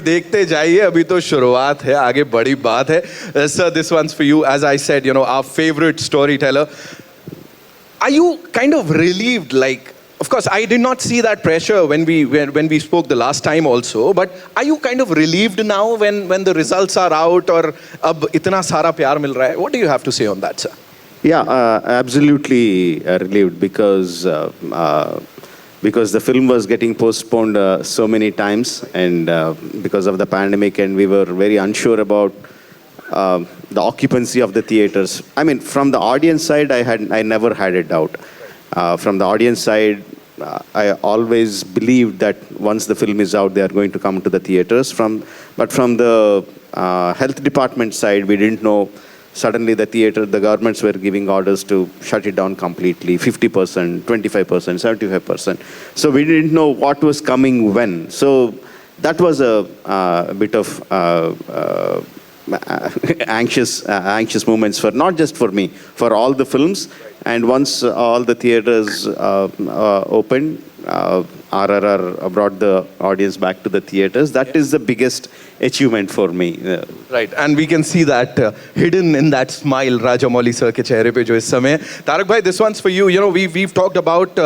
देखते जाइए, अभी तो शुरुआत है, आगे बड़ी बात है. Sir, this one's for you. As I said, our favorite storyteller. Are you kind of relieved? Like, of course, I did not see that pressure when we spoke the last time also. But are you kind of relieved now when the results are out और अब इतना सारा प्यार मिल रहा है? What do you have to say on that, sir? Yeah, absolutely relieved because the film was getting postponed so many times, and because of the pandemic, and we were very unsure about the occupancy of the theaters. I mean, from the audience side, I never had a doubt. From the audience side, I always believed that once the film is out, they are going to come to the theaters. But from the health department side, we didn't know. Suddenly the governments were giving orders to shut it down completely, 50%, 25%, 75%. So we didn't know what was coming when. So that was a bit of anxious moments for not just for me, for all the films. And once all the theaters opened, RRR brought the audience back to the theaters. That is the biggest achievement for me. Right, and we can see that hidden in that smile Rajamouli sir के चेहरे पे जो इस समय. Tarak bhai, this one's for you. We've talked about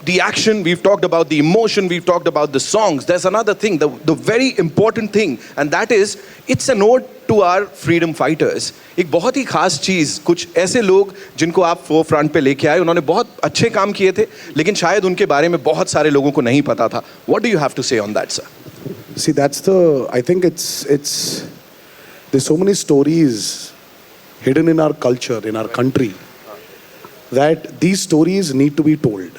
the action, we've talked about the emotion, we've talked about the songs. There's another thing, the very important thing, and that is it's an ode to our freedom fighters. एक बहुत ही खास चीज़, कुछ ऐसे लोग जिनको आप forefront पे लेके आए, उन्होंने बहुत अच्छे काम किए थे, लेकिन शायद उनके बारे में बहुत सारे लोगों को नहीं पता था. What do you have to say on that, sir? See, I think there's so many stories hidden in our culture, in our country, that these stories need to be told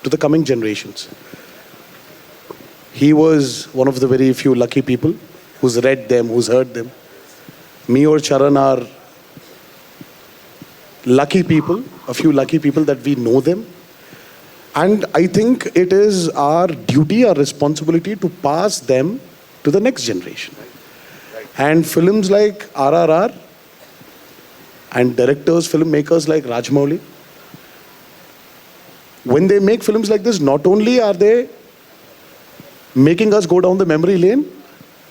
to the coming generations. He was one of the very few lucky people who's read them, who's heard them. Me or Charan are lucky people, a few lucky people that we know them. And I think it is our duty, our responsibility to pass them to the next generation. And films like RRR and directors, filmmakers like Rajamouli, when they make films like this, not only are they making us go down the memory lane,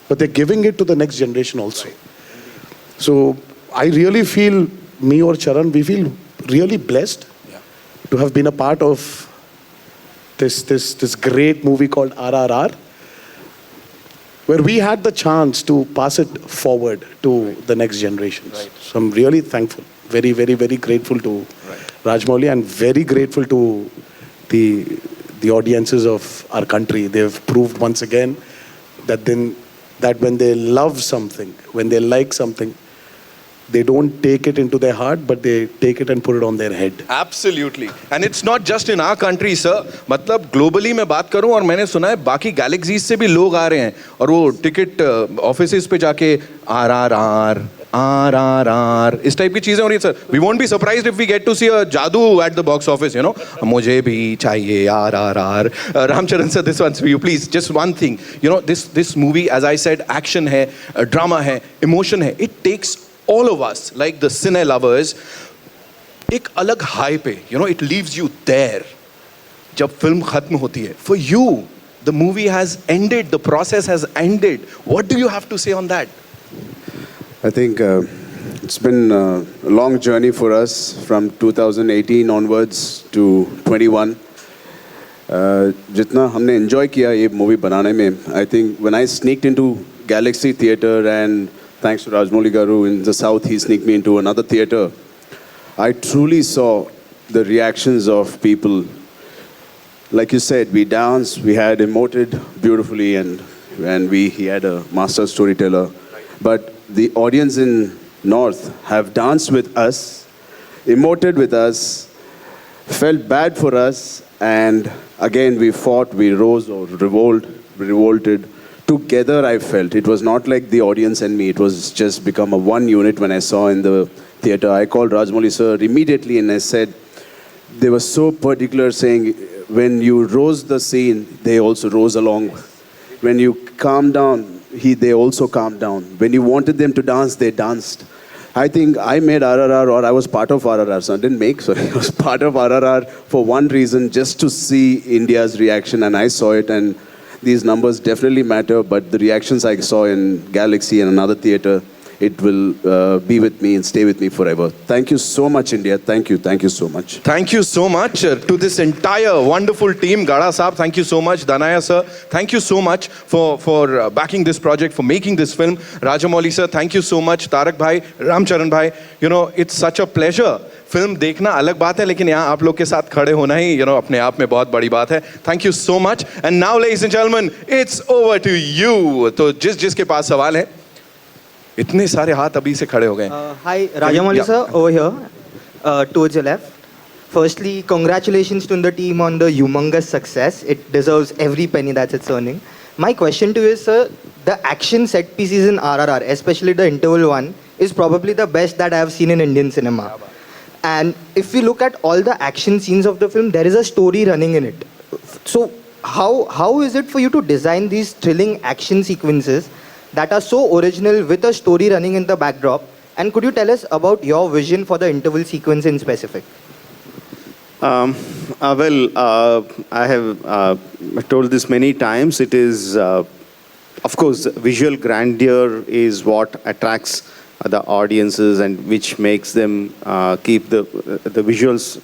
but they're giving it to the next generation also. So I really feel, me or Charan, we feel really blessed to have been a part of this great movie called RRR, where we had the chance to pass it forward to the next generations. Right. So I'm really thankful, very, very, very grateful to Rajamouli, and very grateful to the audiences of our country. They've proved once again that when they love something, when they like something, they don't take it into their heart, but they take it and put it on their head. Absolutely. And it's not just in our country, sir. मतलब globally मैं बात करूं, और मैंने सुना है बाकी galaxies से भी लोग आ रहे हैं और वो टिकट ऑफिसेस पे जाके RRR इस टाइप की चीजें हो रही है, sir. We won't be surprised if we get to see a जादू at the box office, मुझे भी चाहिए RRR. Ramcharan sir, this one's for you. Please, just one thing. This movie, as I said, action है, drama है, emotion है. It takes all of us, like the cine lovers, एक अलग high पे, it leaves you there. जब film खत्म होती है, for you, the movie has ended, the process has ended. What do you have to say on that? I think it's been a long journey for us from 2018 onwards to 21. जितना हमने enjoy किया ये movie बनाने में, I think when I sneaked into Galaxy Theatre, and thanks to Rajamouli Garu in the south, he sneaked me into another theatre, I truly saw the reactions of people. Like you said, we danced, we had emoted beautifully, and he had a master storyteller. But the audience in North have danced with us, emoted with us, felt bad for us, and again we fought, we rose or revolted. Together I felt. It was not like the audience and me, it was just become a one unit when I saw in the theatre. I called Rajamouli sir immediately and I said, they were so particular, saying, when you rose the scene, they also rose along. When you calmed down, they also calmed down. When you wanted them to dance, they danced. I think I made RRR, or I was part of RRR. So I didn't make, sorry. I was part of RRR for one reason, just to see India's reaction, and I saw it. And these numbers definitely matter, but the reactions I saw in Galaxy and another theater, it will be with me and stay with me forever. Thank you so much, India. Thank you so much. Thank you so much to this entire wonderful team. Gada Saab, thank you so much. Danaya sir, thank you so much for backing this project, for making this film. Rajamouli sir, thank you so much. Tarak bhai, Ramcharan bhai, you know, it's such a pleasure. Film देखना अलग बात है, लेकिन यहाँ आप लोग के साथ खड़े होना ही अपने आप में बहुत बड़ी बात है. Thank you so much. And now ladies and gentleman, it's over to you. तो जिसके पास सवाल है, इतने सारे हाथ अभी से खड़े हो गए. Hi, Rajamouli sir, over here, towards your left. Firstly, congratulations to the team on the humongous success. It deserves every penny that it's earning. My question to you is, sir, the action set pieces in RRR, especially the interval one, is probably the best that I have seen in Indian cinema. And if we look at all the action scenes of the film, there is a story running in it. So how is it for you to design these thrilling action sequences that are so original with a story running in the backdrop? And could you tell us about your vision for the interval sequence in specific? I have told this many times. It is, of course, visual grandeur is what attracts the audiences and which makes them keep the visuals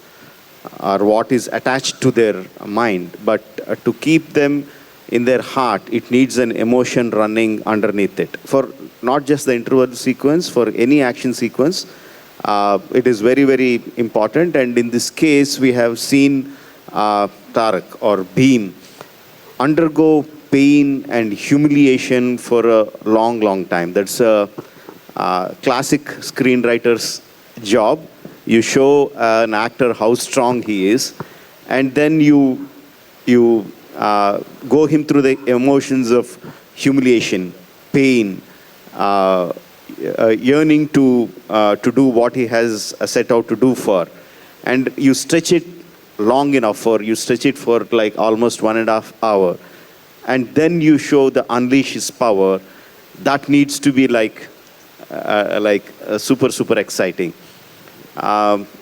are what is attached to their mind. But to keep them in their heart, it needs an emotion running underneath it. For not just the interval sequence, for any action sequence, it is very, very important. And in this case, we have seen Tarak or Bheem undergo pain and humiliation for a long, long time. That's a classic screenwriter's job. You show an actor how strong he is, and then you go him through the emotions of humiliation, pain, yearning to do what he has set out to do for, and you stretch it long enough, or you stretch it for like almost 1.5 hours, and then you show the unleash his power. That needs to be like super exciting.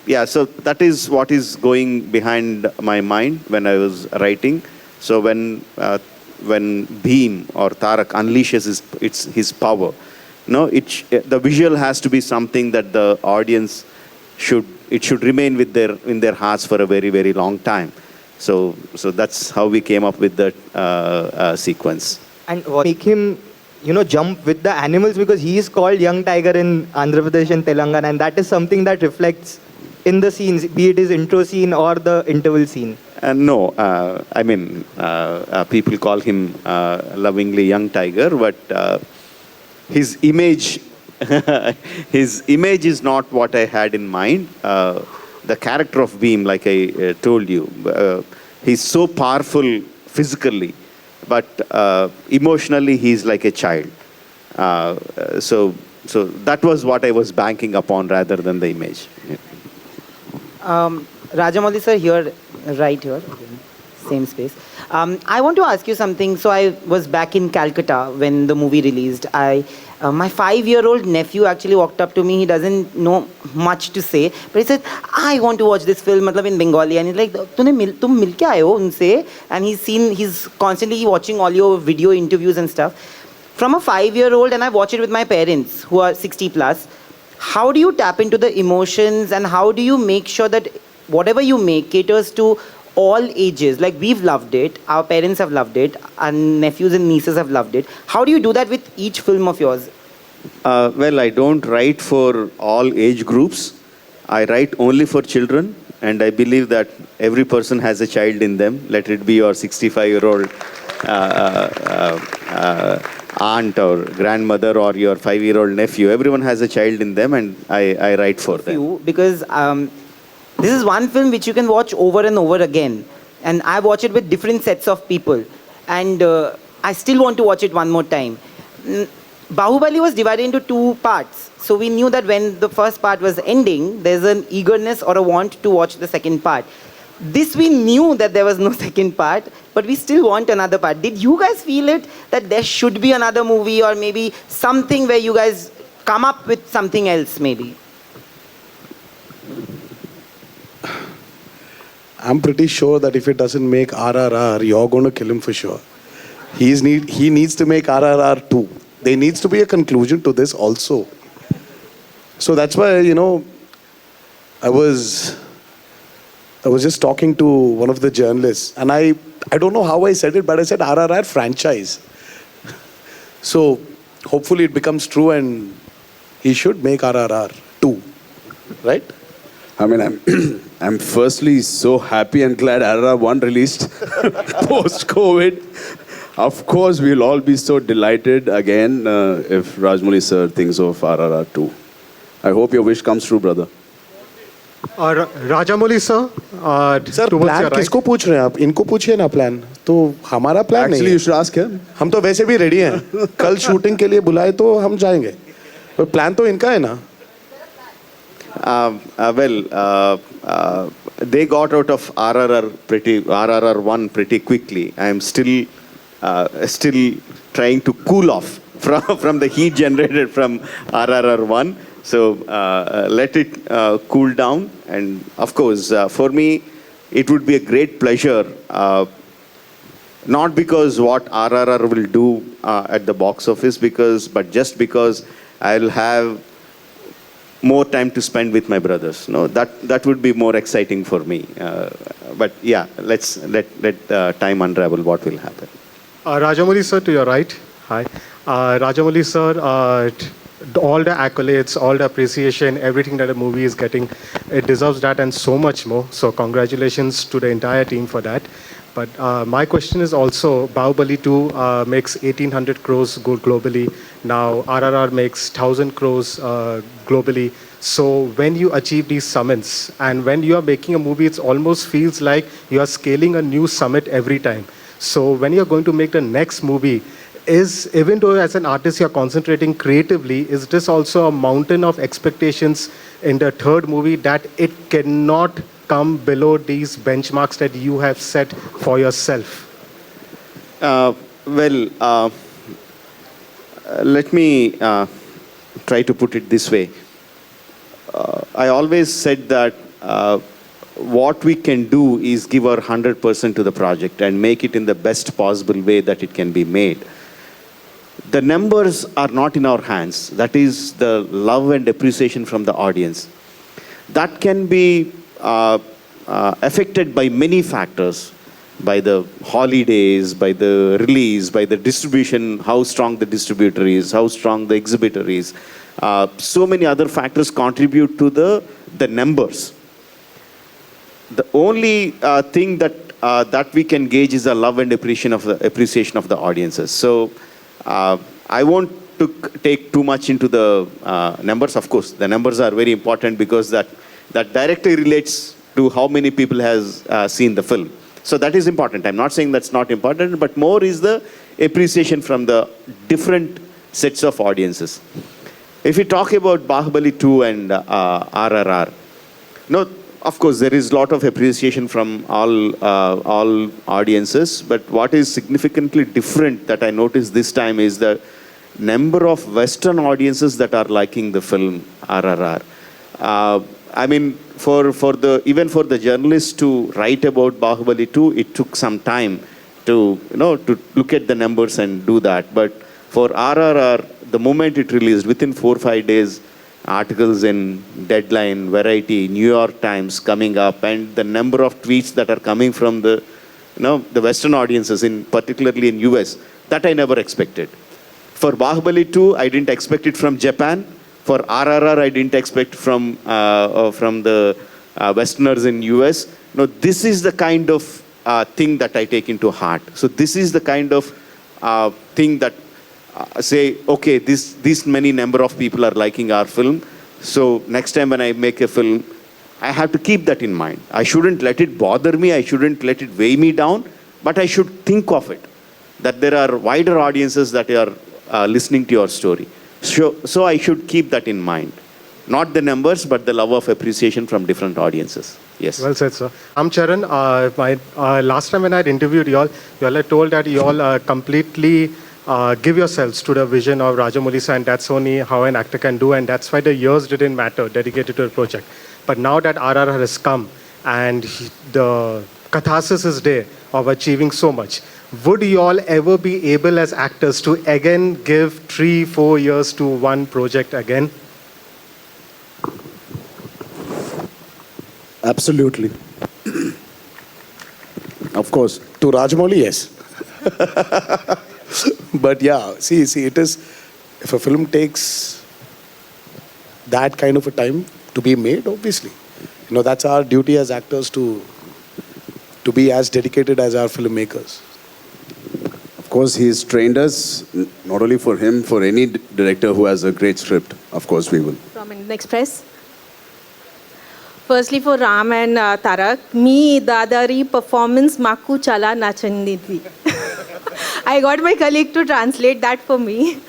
Yeah, so that is what is going behind my mind when I was writing. So when Bheem or Tarak unleashes his power, the visual has to be something that the audience should remain in their hearts for a very, very long time. So that's how we came up with that sequence. And what make him, jump with the animals, because he is called Young Tiger in Andhra Pradesh and Telangana, and that is something that reflects in the scenes, be it his intro scene or the interval scene. No, I mean, people call him lovingly Young Tiger, but his image is not what I had in mind. The character of Bheem, like I told you, he's so powerful physically, but emotionally he's like a child. So that was what I was banking upon rather than the image. Rajamouli sir, here, right here, same space. I want to ask you something. So I was back in Calcutta when the movie released. My 5-year-old nephew actually walked up to me. He doesn't know much to say, but he said, I want to watch this film in Bengali. And he's like, tum mil ke aaye ho unse? And he's constantly watching all your video interviews and stuff. From a 5-year-old, and I watch it with my parents who are 60 plus, how do you tap into the emotions, and how do you make sure that whatever you make caters to all ages? Like, we've loved it, our parents have loved it, our nephews and nieces have loved it. How do you do that with each film of yours? Well, I don't write for all age groups. I write only for children, and I believe that every person has a child in them. Let it be your 65-year-old aunt or grandmother or your 5-year-old nephew. Everyone has a child in them, and I write for them. Because this is one film which you can watch over and over again. And I watch it with different sets of people. And I still want to watch it one more time. Bahubali was divided into 2 parts. So we knew that when the first part was ending, there's an eagerness or a want to watch the second part. This we knew that there was no second part, but we still want another part. Did you guys feel it, that there should be another movie, or maybe something where you guys come up with something else maybe? I'm pretty sure that if it doesn't make RRR, you're going to kill him for sure. He needs to make RRR 2. There needs to be a conclusion to this also. So that's why, I was just talking to one of the journalists, and I don't know how I said it, but I said RRR franchise. So hopefully it becomes true, and he should make RRR 2, right? I mean, I'm firstly so happy and glad RRR 1 released post-COVID. Of course, we'll all be so delighted again if Rajmouli sir thinks of RRR 2. I hope your wish comes true, brother. Rajamouli sir, sir towards plan your right. किसको पूछ रहे हैं आप? इनको पूछिए ना plan. तो हमारा प्लान नहीं Actually, है. you should ask him. हम तो वैसे भी रेडी हैं. कल शूटिंग के लिए बुलाए तो हम जाएंगे. पर प्लान तो इनका है ना. They got out of RRR 1 pretty quickly. I am still trying to cool off from the heat generated from RRR 1. So let it cool down. And of course, for me, it would be a great pleasure, not because what RRR will do at the box office, but just because I'll have more time to spend with my brothers. No, that would be more exciting for me. But yeah, let time unravel what will happen. Rajamouli sir, to your right. Hi. Rajamouli sir, all the accolades, all the appreciation, everything that the movie is getting, it deserves that and so much more. So congratulations to the entire team for that. But my question is also, Bahubali 2 makes 1,800 crores globally. Now RRR makes 1,000 crores globally. So when you achieve these summits and when you are making a movie, it almost feels like you are scaling a new summit every time. So when you're going to make the next movie, even though as an artist you're concentrating creatively, is this also a mountain of expectations in the third movie that it cannot come below these benchmarks that you have set for yourself? Let me try to put it this way. I always said that what we can do is give our 100% to the project and make it in the best possible way that it can be made. The numbers are not in our hands. That is the love and appreciation from the audience. That can be affected by many factors, by the holidays, by the release, by the distribution, how strong the distributor is, how strong the exhibitor is. So many other factors contribute to the numbers. The only thing that we can gauge is the love and appreciation of the audiences. So I won't take too much into the numbers. Of course, the numbers are very important because that directly relates to how many people has seen the film. So that is important. I'm not saying that's not important, but more is the appreciation from the different sets of audiences. If we talk about Bahubali 2 and RRR, no, of course there is a lot of appreciation from all audiences, but what is significantly different that I noticed this time is the number of Western audiences that are liking the film RRR. I mean, even for the journalists to write about Bahubali 2, it took some time to look at the numbers and do that. But for RRR, the moment it released, within 4 or 5 days, articles in Deadline, Variety, New York Times coming up, and the number of tweets that are coming from the Western audiences, particularly in US, that I never expected. For Bahubali 2, I didn't expect it from Japan. For RRR, I didn't expect from the Westerners in US. No, this is the kind of thing that I take into heart. So this is the kind of thing that say, okay, this many number of people are liking our film. So next time when I make a film, I have to keep that in mind. I shouldn't let it bother me. I shouldn't let it weigh me down. But I should think of it, that there are wider audiences that are listening to your story. So I should keep that in mind. Not the numbers, but the love of appreciation from different audiences. Yes. Well said, sir. Charan, last time when I had interviewed you all had told that you all completely give yourselves to the vision of Rajamouli sir, and that's only how an actor can do, and that's why the years didn't matter dedicated to the project. But now that RRR has come and the catharsis is there of achieving so much, would you all ever be able as actors to again give 3-4 years to one project again? Absolutely. Of course. To Rajamouli, yes. But yeah, see, it is, if a film takes that kind of a time to be made, obviously, that's our duty as actors to be as dedicated as our filmmakers. Of course, he's trained us, not only for him, for any director who has a great script. Of course, we will. From Indian Express. Firstly, for Ram and Tarak, me dadari performance maku chala nachandidi. I got my colleague to translate that for me.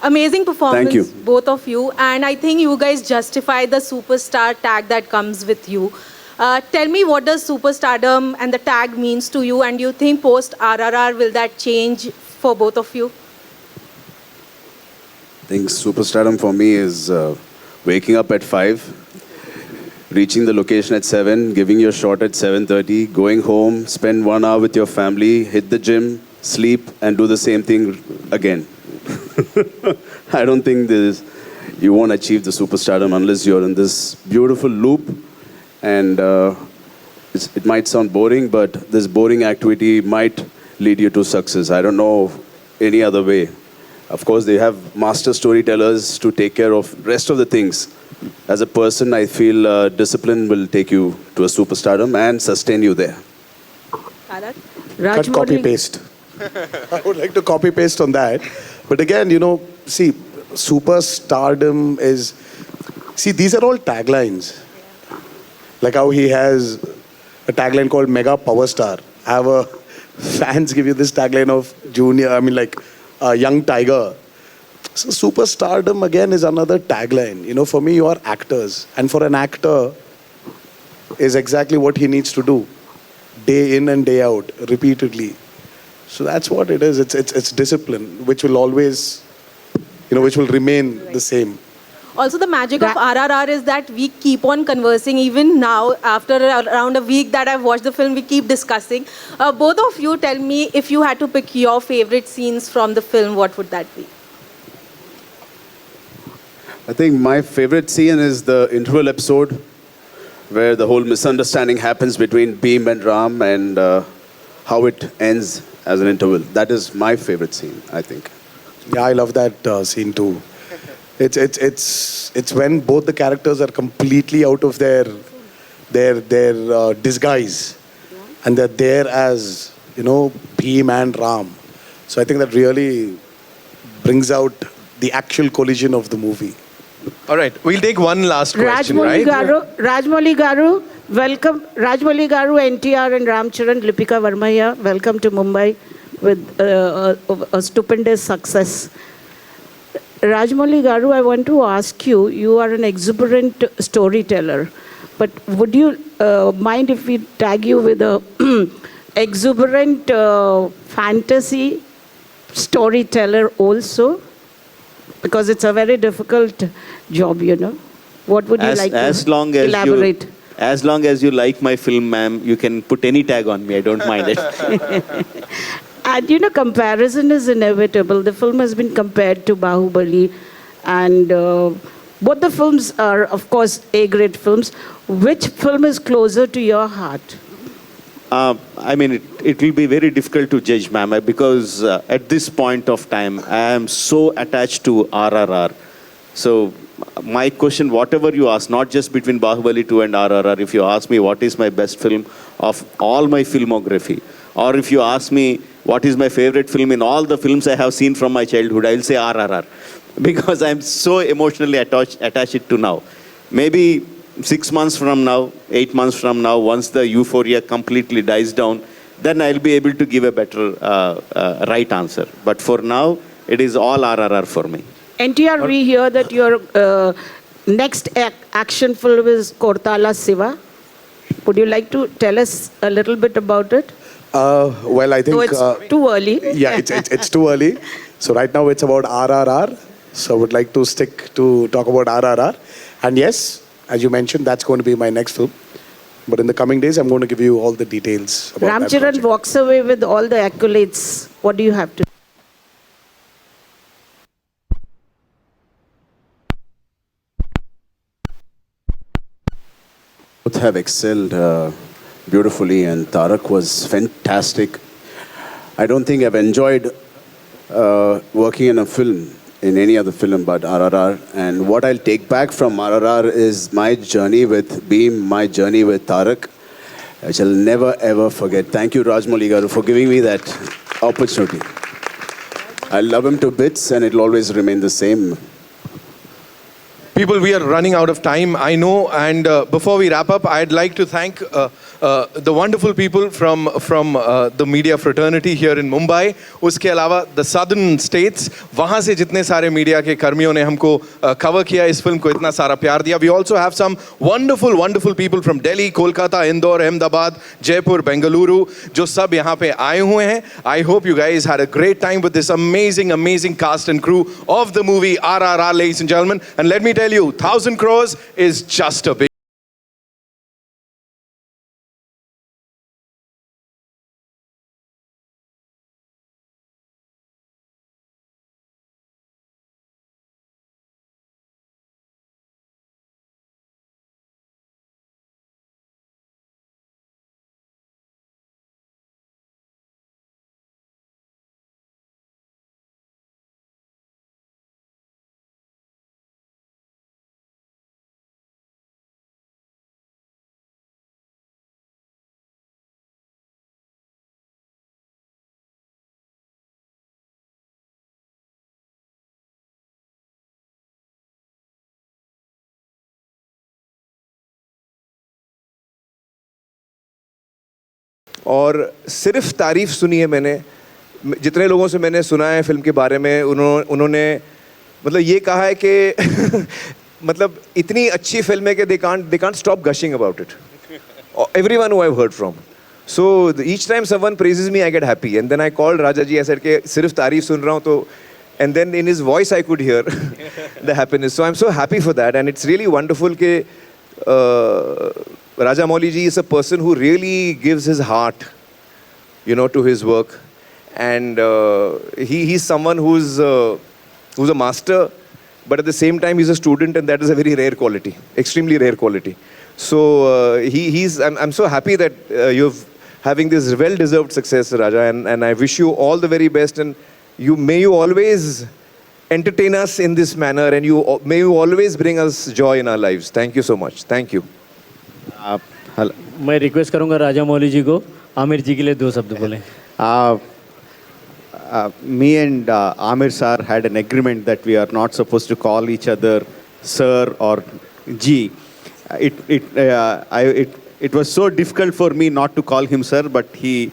Amazing performance, Thank you. both of you, and I think you guys justify the superstar tag that comes with you. Tell me, what does superstardom and the tag means to you, and do you think post RRR will that change for both of you? I think superstardom for me is waking up at 5, reaching the location at 7, giving your shot at 7:30, going home, spend 1 hour with your family, hit the gym, sleep, and do the same thing again. I don't think you won't achieve the superstardom unless you're in this beautiful loop. And it might sound boring, but this boring activity might lead you to success. I don't know any other way. Of course, they have master storytellers to take care of rest of the things. As a person, I feel discipline will take you to a superstardom and sustain you there. Tarak? Cut, copy, paste. I would like to copy paste on that. But again, see, superstardom is... See, these are all taglines. Like how he has a tagline called Mega Power Star. Fans give you this tagline of Young Tiger. So superstardom again is another tagline. For me, you are actors. And for an actor, is exactly what he needs to do. Day in and day out, repeatedly. So that's what it is. It's discipline, which will always, which will remain the same. Also, the magic of RRR is that we keep on conversing. Even now, after around a week that I've watched the film, we keep discussing. Both of you tell me, if you had to pick your favorite scenes from the film, what would that be? I think my favorite scene is the interval episode where the whole misunderstanding happens between Bheem and Ram and how it ends as an interval. That is my favorite scene, I think. Yeah, I love that scene too. It's when both the characters are completely out of their disguise, and they're there as Bheem and Ram. So I think that really brings out the actual collision of the movie. All right, we'll take one last question, right? Rajmouli Garu, welcome. Rajmouli Garu, NTR and Ramcharan, Lipika Verma here. Welcome to Mumbai with a stupendous success. Rajmouli Garu, I want to ask you, you are an exuberant storyteller, but would you mind if we tag you with a exuberant fantasy storyteller also? Because it's a very difficult job, What would you like to elaborate? As long as you like my film, ma'am, you can put any tag on me. I don't mind it. And comparison is inevitable. The film has been compared to Bahubali, and both the films are, of course, A-grade films. Which film is closer to your heart? It will be very difficult to judge, ma'am, because at this point of time, I am so attached to RRR. So my question, whatever you ask, not just between Bahubali 2 and RRR, if you ask me what is my best film of all my filmography, or if you ask me what is my favorite film in all the films I have seen from my childhood, I will say RRR. Because I'm so emotionally attached to now. Maybe 6 months from now, 8 months from now, once the euphoria completely dies down, then I'll be able to give a better right answer. But for now, it is all RRR for me. NTR, we hear that your next action film is Kortala Siva. Would you like to tell us a little bit about it? Well, I think... So it's too early. Yeah, it's too early. So right now it's about RRR. So I would like to stick to talk about RRR. And yes, as you mentioned, that's going to be my next film. But in the coming days, I'm going to give you all the details about Ram that Charan project. walks away with all the accolades. What do you have to? Both have excelled beautifully, and Tarak was fantastic. I don't think I've enjoyed working in a film, in any other film but RRR. And what I'll take back from RRR is my journey with Beam, my journey with Tarak, which I'll never ever forget. Thank you, Rajmouli Garu, for giving me that opportunity. I love him to bits, and it'll always remain the same. People, we are running out of time, I know, and before we wrap up, I'd like to thank the wonderful people from the media fraternity here in Mumbai. उसके अलावा the southern states, वहाँ से जितने सारे media के कर्मियों ने हमको कवर किया, इस फिल्म को इतना सारा प्यार दिया. We also have some wonderful people from Delhi, Kolkata, Indore, Ahmedabad, Jaipur, Bengaluru, जो सब यहाँ पे आए हुए हैं. I hope you guys had a great time with this amazing cast and crew of the movie RRR, ladies and gentlemen. And let me tell you, 1,000 crores is just a big और सिर्फ तारीफ सुनी है मैंने. जितने लोगों से मैंने सुना है फिल्म के बारे में, उन्होंने मतलब ये कहा है कि मतलब इतनी अच्छी फिल्म है कि they can't stop gushing about it. Everyone who I've heard from. So each time someone praises me, I get happy. And then I called Raja ji, I said कि सिर्फ तारीफ सुन रहा हूँ तो, and then in his voice I could hear the happiness. So I'm so happy for that, and it's really wonderful कि Rajamouli ji is a person who really gives his heart, you know, to his work, and he's someone who's a master, but at the same time he's a student, and that is a very rare quality, extremely rare quality. So I'm so happy that you're having this well-deserved success, Raja, and I wish you all the very best, and may you always entertain us in this manner, and may you always bring us joy in our lives. Thank you so much. Thank you. मैं request करूंगा राजा मौली जी को आमिर जी के लिए 2 शब्द बोलें. Me and Amir sir had an agreement that we are not supposed to call each other sir or ji. It was so difficult for me not to call him sir, but he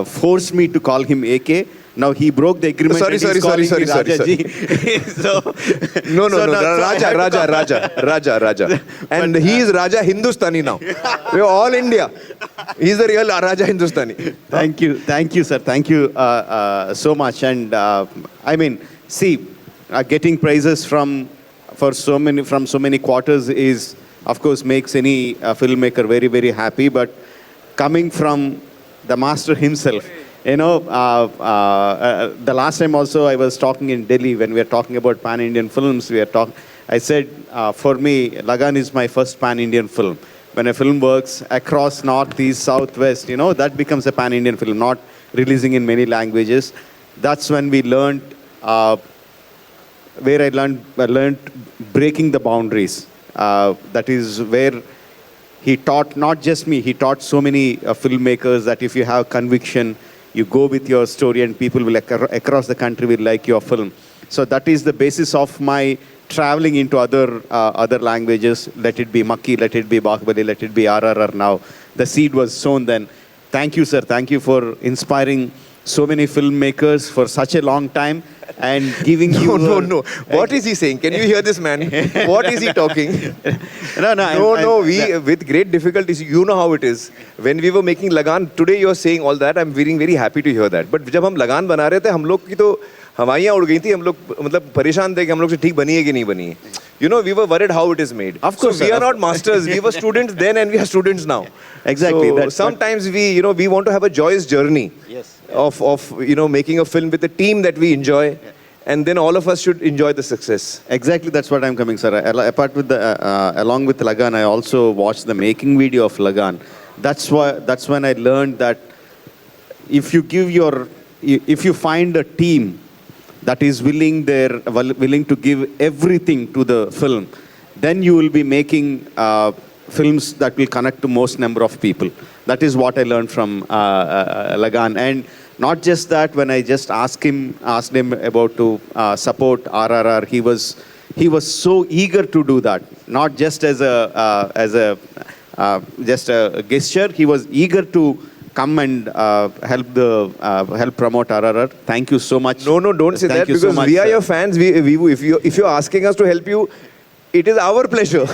forced me to call him AK. Now he broke the agreement. Sorry. So, No, Raja. And he is Raja Hindustani now. We're all India. He's the real Raja Hindustani. Thank you, sir. Thank you so much. And I mean, see, getting prizes from so many quarters is, of course, makes any filmmaker very, very happy. But coming from the master himself, you know, the last time also I was talking in Delhi when we were talking about pan-Indian films. I said, for me, Lagan is my first pan-Indian film. When a film works across north, east, south, west, you know, that becomes a pan-Indian film, not releasing in many languages. That's when we learned, where I learned breaking the boundaries. That is where he taught, not just me, he taught so many filmmakers that if you have conviction, you go with your story and people will across the country will like your film. So that is the basis of my traveling into other languages. Let it be Makki, let it be Bahubali, let it be RRR now. The seed was sown then. Thank you, sir. Thank you for inspiring so many filmmakers for such a long time and giving you... No. What is he saying? Can you hear this man? What is he talking? No. We, with great difficulties, you know how it is. When we were making Lagan, today you're saying all that, I'm very, very happy to hear that. But जब हम लगान बना रहे थे, हम लोग की तो हवाइयाँ उड़ गई थी, हम लोग मतलब परेशान थे कि हम लोग से ठीक बनी है कि नहीं बनी है. You know, we were worried how it is made. Of course, so we sir, are of not masters. We were students then and we are students now. Exactly, So that's what- sometimes we want to have a joyous journey. Yes. Of making a film with a team that we enjoy, and then all of us should enjoy the success. Exactly, that's what I'm coming, sir. Apart with along with Lagan, I also watched the making video of Lagan. That's when I learned that if you find a team that is willing to give everything to the film, then you will be making films that will connect to most number of people. That is what I learned from Lagan. And not just that, when I just asked him about to support RRR, he was so eager to do that. Not just as a gesture, he was eager to come and help promote RRR. Thank you so much. No, don't say Thank that you because so much, we are sir. your fans. If you're asking us to help you, it is our pleasure.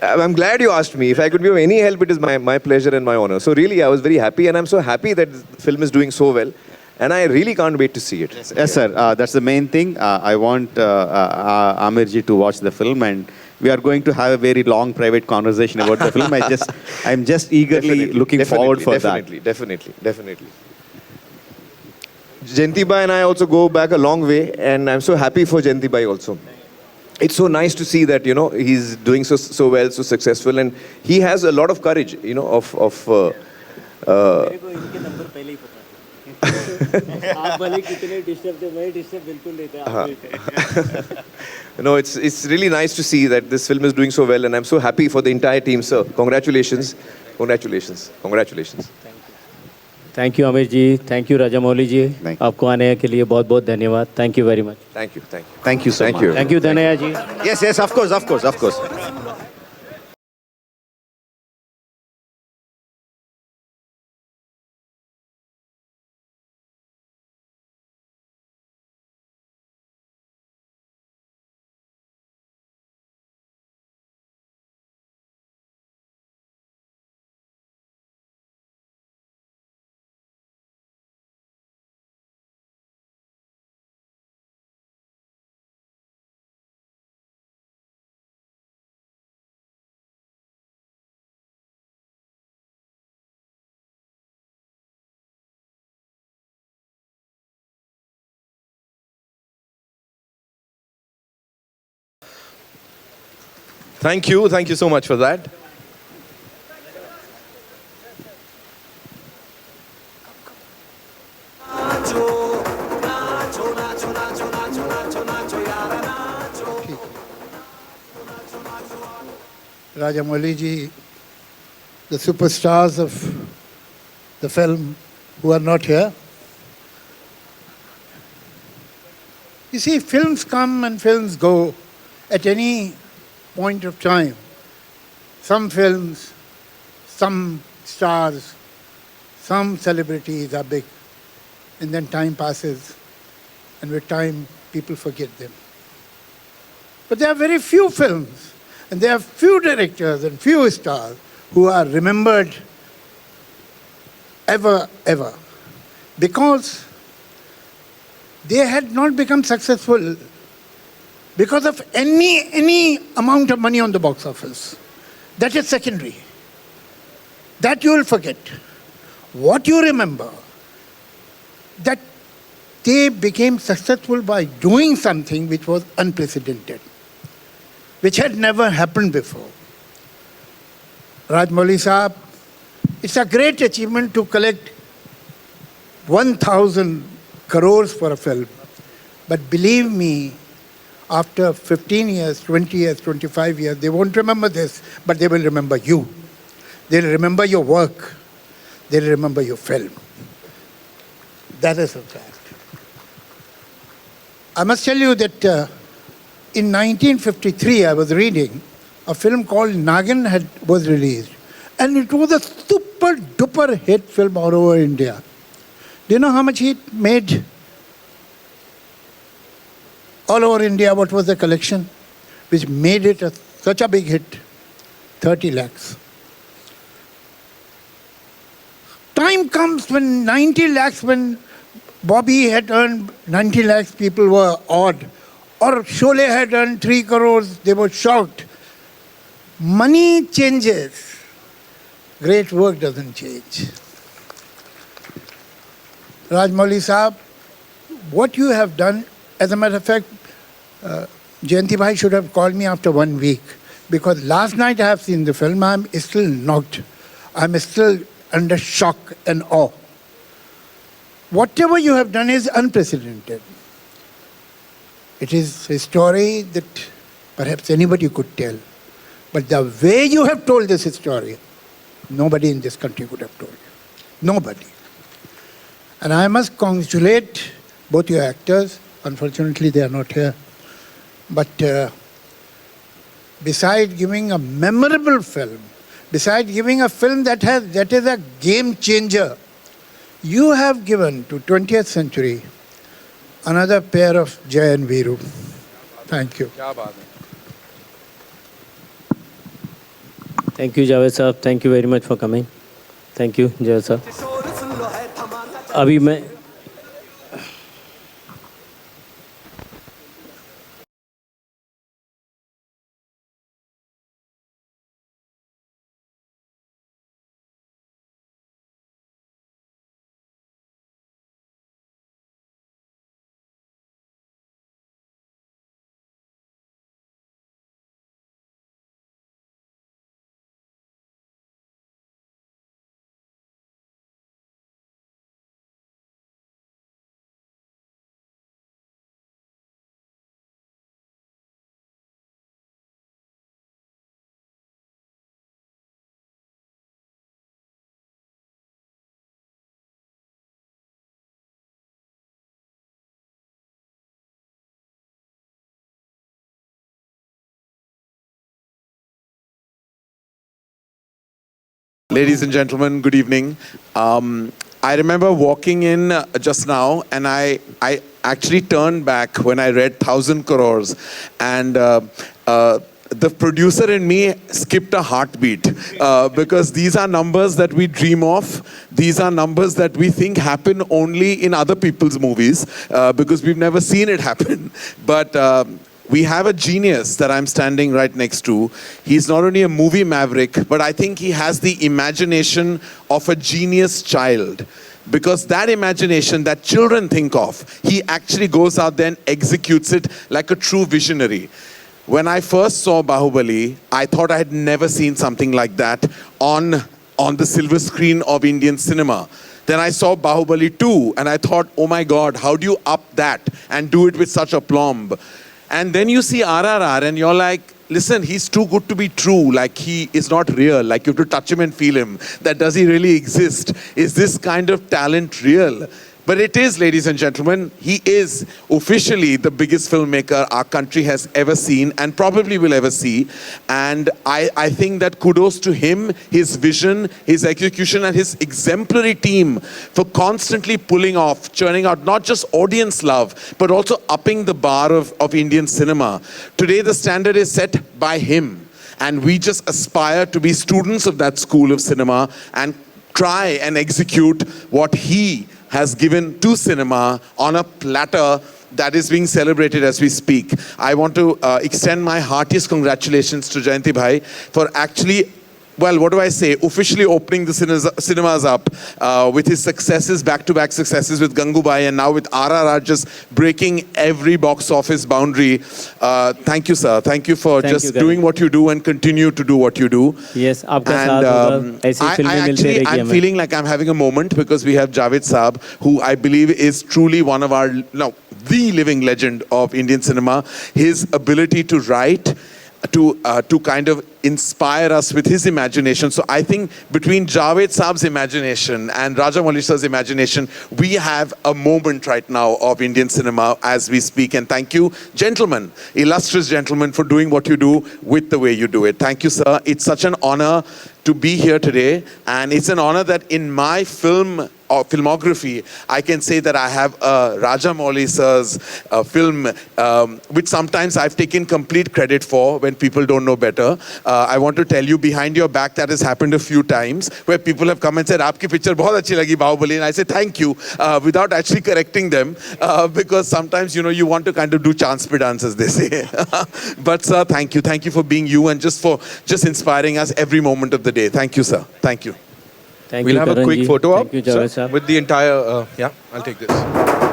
I'm glad you asked me. If I could be of any help, it is my pleasure and my honor. So really, I was very happy, and I'm so happy that the film is doing so well. And I really can't wait to see it. Yes, sir. That's the main thing. I want Amirji to watch the film, and we are going to have a very long private conversation about the film. I'm just eagerly looking forward for that. Definitely. Jayanti Bhai and I also go back a long way, and I'm so happy for Jayanti Bhai also. It's so nice to see that he's doing so well, so successful, and he has a lot of courage. No, it's really nice to see that this film is doing so well, and I'm so happy for the entire team, sir. Congratulations. Thank you Aamir ji, thank you Rajamouli ji, Thank you. आपको आने के लिए बहुत बहुत धन्यवाद. Thank you very much. Thank you. Thank you so Thank much. you. Thank you धनया जी. Yes, of course. Thank you so much for that. Rajamouli ji, the superstars of the film who are not here. You see, films come and films go at any point of time. Some films, some stars, some celebrities are big, and then time passes, and with time, people forget them. But there are very few films, and there are few directors and few stars who are remembered ever, because they had not become successful because of any amount of money on the box office. That is secondary. That you will forget. What you remember, that they became successful by doing something which was unprecedented, which had never happened before. Rajamouli Saab, it's a great achievement to collect 1,000 crores for a film. But believe me, after 15 years, 20 years, 25 years, they won't remember this, but they will remember you. They'll remember your work. They'll remember your film. That is a fact. I must tell you that in 1953, I was reading, a film called Nagin was released. And it was a super duper hit film all over India. Do you know how much it made? All over India, what was the collection? Which made it such a big hit? 30 lakhs. Time comes when 90 lakhs, when Bobby had earned 90 lakhs, people were awed. Or Sholay had earned 3 crores, they were shocked. Money changes. Great work doesn't change. Rajmouli Saab, what you have done, as a matter of fact, Jayanti Bhai should have called me after 1 week, because last night I have seen the film, I'm still knocked. I'm still under shock and awe. Whatever you have done is unprecedented. It is a story that perhaps anybody could tell. But the way you have told this story, nobody in this country could have told you. Nobody. And I must congratulate both your actors. Unfortunately, they are not here. But beside giving a memorable film, beside giving a film that is a game changer, you have given to 20th century another pair of Jay and Veeru. Thank you. Thank you, Javed Saab. Thank you very much for coming. Thank you, Javed Saab. अभी मैं Ladies and gentlemen, good evening. I remember walking in just now, and I actually turned back when I read 1,000 crores, and the producer in me skipped a heartbeat because these are numbers that we dream of. These are numbers that we think happen only in other people's movies because we've never seen it happen. But we have a genius that I'm standing right next to. He's not only a movie maverick, but I think he has the imagination of a genius child. Because that imagination that children think of, he actually goes out there and executes it like a true visionary. When I first saw Bahubali, I thought I had never seen something like that on the silver screen of Indian cinema. Then I saw Bahubali 2, and I thought, oh my God, how do you up that and do it with such aplomb? And then you see RRR and you're like, listen, he's too good to be true. Like, he is not real. Like, you have to touch him and feel him. That does he really exist? Is this kind of talent real? But it is, ladies and gentlemen, he is officially the biggest filmmaker our country has ever seen and probably will ever see. And I think that kudos to him, his vision, his execution, and his exemplary team for constantly pulling off, churning out not just audience love, but also upping the bar of Indian cinema. Today, the standard is set by him. And we just aspire to be students of that school of cinema and try and execute what he has given to cinema on a platter that is being celebrated as we speak. I want to extend my heartiest congratulations to Jayanti Bhai for actually, well, what do I say, officially opening the cinemas up with his successes, back-to-back successes with Gangubai, and now with RRR just breaking every box office boundary. Thank you, sir. Thank you for doing what you do and continue to do what you do. Yes, आपका साथ होगा, ऐसी फिल्में मिलती रहेगी हमें. I'm feeling like I'm having a moment because we have Javed Saab, who I believe is truly one of our, the living legend of Indian cinema. His ability to write, to kind of inspire us with his imagination. So I think between Javed Saab's imagination and Rajamouli sir's imagination, we have a moment right now of Indian cinema as we speak. And thank you, gentlemen, illustrious gentlemen, for doing what you do with the way you do it. Thank you, sir. It's such an honor to be here today. And it's an honor that in my filmography, I can say that I have Rajamouli sir's film, which sometimes I've taken complete credit for when people don't know better. I want to tell you behind your back that has happened a few times where people have come and said, "Aapki picture bahut achhi lagi, Bahubali," and I say thank you without actually correcting them because sometimes you want to kind of do chance pe dance, as they say. But sir, thank you for being you and just inspiring us every moment of the day. Thank you, sir. Thank you. Thank We'll you, have a Karan quick ji. photo op Thank you, Javed sir, sir. with the entire. Yeah, I'll take this.